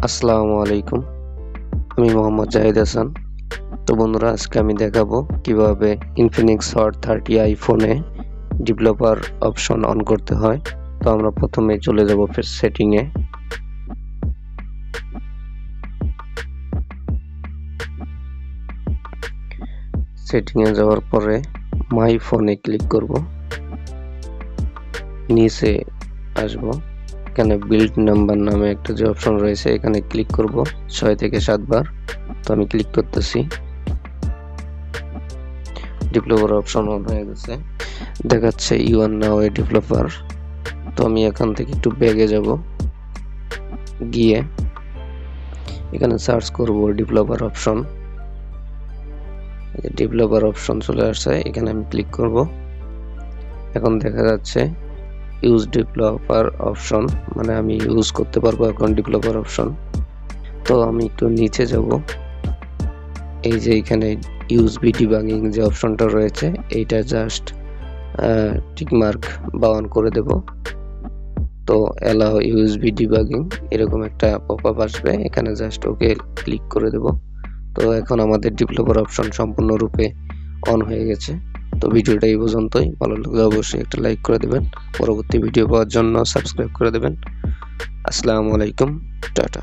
আসসালামু আলাইকুম। আমি মোহাম্মদ জাহিদ হাসান। তো বন্ধুরা, আজকে আমি দেখাবো কিভাবে ইনফিনিক্স হট 30 আইফোনে ডেভেলপার অপশন অন করতে হয়। তো আমরা প্রথমে চলে যাব সেটিংয়ে। সেটিংয়ে যাওয়ার পরে মাই ফোনে ক্লিক করব। নিচে আসবো, এখানে বিল্ড নাম্বার নামে একটা যে অপশন রয়েছে এখানে ক্লিক করব 6 থেকে 7 বার। তো আমি ক্লিক করতেছি। ডেভেলপার অপশন অন হয়ে গেছে, দেখাচ্ছে you R now A developer. তো আমি এখান থেকে একটু ব্যাগে যাব, গিয়ে এখানে সার্চ করব ডেভেলপার অপশন। ডেভেলপার অপশন চলে আসছে, এখানে আমি ক্লিক করব। এখন দেখা যাচ্ছে ইউজ ডেভেলপার অপশন, মানে আমি ইউজ করতে পারবো এখন ডেভেলপার অপশন। তো আমি একটু নিচে যাব, এই যে এখানে ইউএসবি ডিবাগিং যে অপশনটা রয়েছে এইটা জাস্ট টিক মার্ক বা অন করে দেব। তো অ্যালাউ ইউএসবি ডিবাগিং এরকম একটা পপআপ আসবে, এখানে জাস্ট ওকে ক্লিক করে দেব। তো এখন আমাদের ডেভেলপার অপশন সম্পূর্ণরূপে অন হয়ে গেছে। তো ভিডিওটা এই পর্যন্তই। ভালো লাগলে অবশ্যই একটা লাইক করে দেবেন। পরবর্তী ভিডিও পাওয়ার জন্য সাবস্ক্রাইব করে দেবেন। আসসালামু আলাইকুম, টাটা।